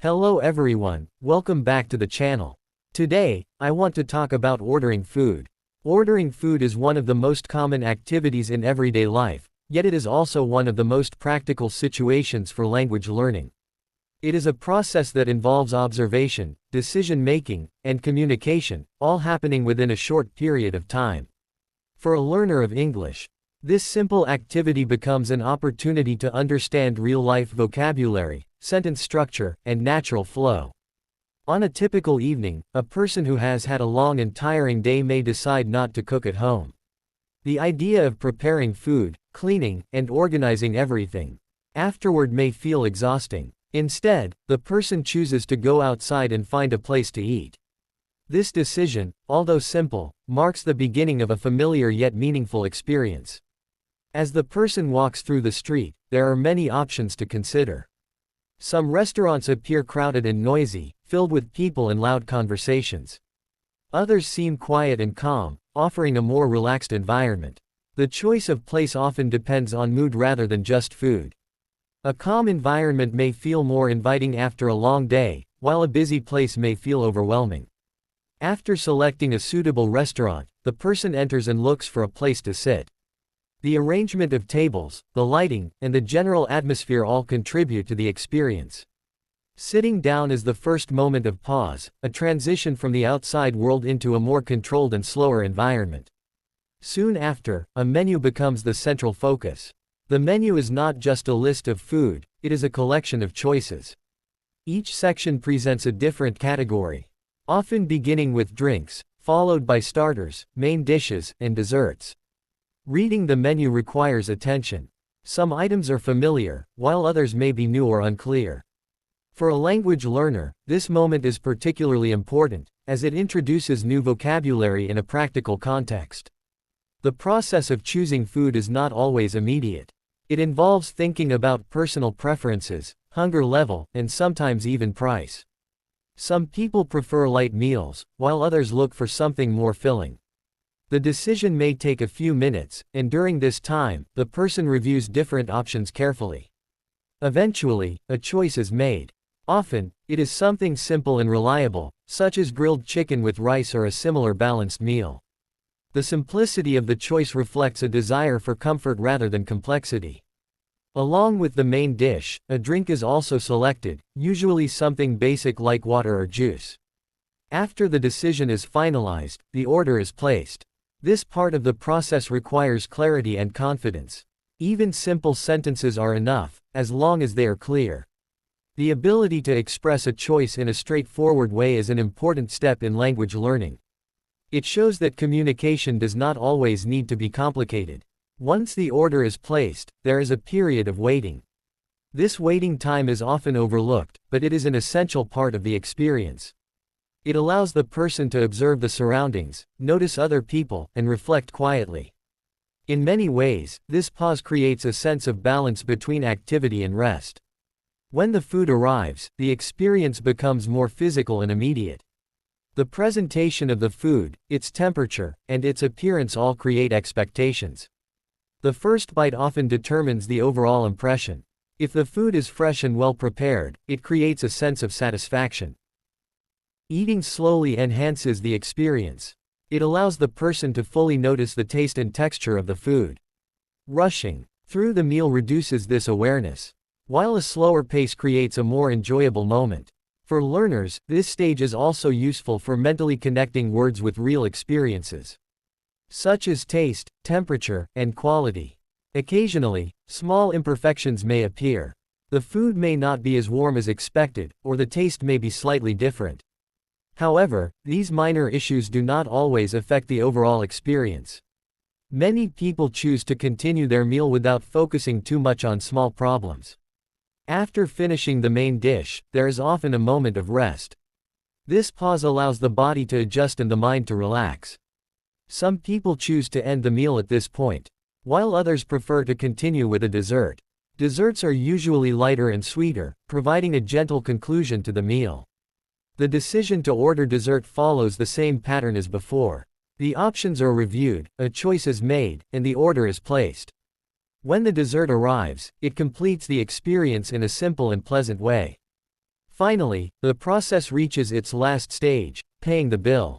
Hello everyone, welcome back to the channel. Today, I want to talk about ordering food. Ordering food is one of the most common activities in everyday life, yet it is also one of the most practical situations for language learning. It is a process that involves observation, decision-making, and communication, all happening within a short period of time. For a learner of English, this simple activity becomes an opportunity to understand real-life vocabulary, sentence structure, and natural flow. On a typical evening, a person who has had a long and tiring day may decide not to cook at home. The idea of preparing food, cleaning, and organizing everything afterward may feel exhausting. Instead, the person chooses to go outside and find a place to eat. This decision, although simple, marks the beginning of a familiar yet meaningful experience. As the person walks through the street, there are many options to consider. Some restaurants appear crowded and noisy, filled with people and loud conversations. Others seem quiet and calm, offering a more relaxed environment. The choice of place often depends on mood rather than just food. A calm environment may feel more inviting after a long day, while a busy place may feel overwhelming. After selecting a suitable restaurant, the person enters and looks for a place to sit. The arrangement of tables, the lighting, and the general atmosphere all contribute to the experience. Sitting down is the first moment of pause, a transition from the outside world into a more controlled and slower environment. Soon after, a menu becomes the central focus. The menu is not just a list of food, it is a collection of choices. Each section presents a different category, often beginning with drinks, followed by starters, main dishes, and desserts. Reading the menu requires attention. Some items are familiar, while others may be new or unclear. For a language learner, this moment is particularly important, as it introduces new vocabulary in a practical context. The process of choosing food is not always immediate. It involves thinking about personal preferences, hunger level, and sometimes even price. Some people prefer light meals, while others look for something more filling. The decision may take a few minutes, and during this time, the person reviews different options carefully. Eventually, a choice is made. Often, it is something simple and reliable, such as grilled chicken with rice or a similar balanced meal. The simplicity of the choice reflects a desire for comfort rather than complexity. Along with the main dish, a drink is also selected, usually something basic like water or juice. After the decision is finalized, the order is placed. This part of the process requires clarity and confidence. Even simple sentences are enough, as long as they are clear. The ability to express a choice in a straightforward way is an important step in language learning. It shows that communication does not always need to be complicated. Once the order is placed, there is a period of waiting. This waiting time is often overlooked, but it is an essential part of the experience. It allows the person to observe the surroundings, notice other people, and reflect quietly. In many ways, this pause creates a sense of balance between activity and rest. When the food arrives, the experience becomes more physical and immediate. The presentation of the food, its temperature, and its appearance all create expectations. The first bite often determines the overall impression. If the food is fresh and well prepared, it creates a sense of satisfaction. Eating slowly enhances the experience. It allows the person to fully notice the taste and texture of the food. Rushing through the meal reduces this awareness, while a slower pace creates a more enjoyable moment. For learners, this stage is also useful for mentally connecting words with real experiences, such as taste, temperature, and quality. Occasionally, small imperfections may appear. The food may not be as warm as expected, or the taste may be slightly different. However, these minor issues do not always affect the overall experience. Many people choose to continue their meal without focusing too much on small problems. After finishing the main dish, there is often a moment of rest. This pause allows the body to adjust and the mind to relax. Some people choose to end the meal at this point, while others prefer to continue with a dessert. Desserts are usually lighter and sweeter, providing a gentle conclusion to the meal. The decision to order dessert follows the same pattern as before. The options are reviewed, a choice is made, and the order is placed. When the dessert arrives, it completes the experience in a simple and pleasant way. Finally, the process reaches its last stage, paying the bill.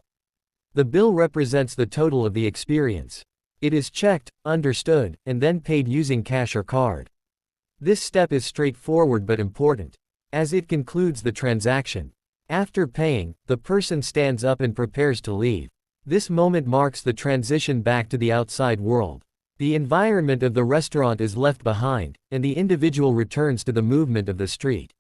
The bill represents the total of the experience. It is checked, understood, and then paid using cash or card. This step is straightforward but important, as it concludes the transaction. After paying, the person stands up and prepares to leave. This moment marks the transition back to the outside world. The environment of the restaurant is left behind, and the individual returns to the movement of the street.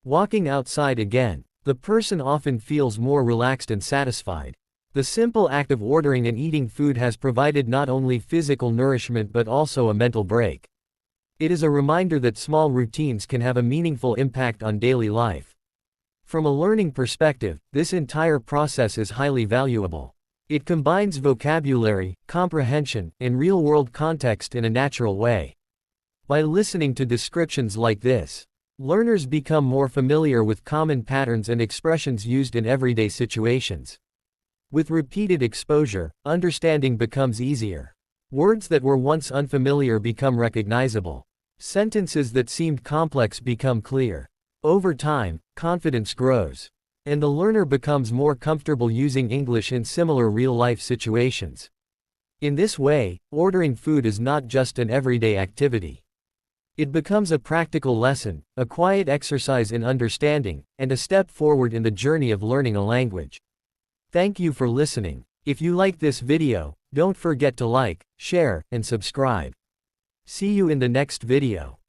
Walking outside again, the person often feels more relaxed and satisfied. The simple act of ordering and eating food has provided not only physical nourishment but also a mental break. It is a reminder that small routines can have a meaningful impact on daily life. From a learning perspective, this entire process is highly valuable. It combines vocabulary, comprehension, and real-world context in a natural way. By listening to descriptions like this, learners become more familiar with common patterns and expressions used in everyday situations. With repeated exposure, understanding becomes easier. Words that were once unfamiliar become recognizable. Sentences that seemed complex become clear. Over time, confidence grows, and the learner becomes more comfortable using English in similar real-life situations. In this way, ordering food is not just an everyday activity. It becomes a practical lesson, a quiet exercise in understanding, and a step forward in the journey of learning a language. Thank you for listening. If you like this video, don't forget to like, share, and subscribe. See you in the next video.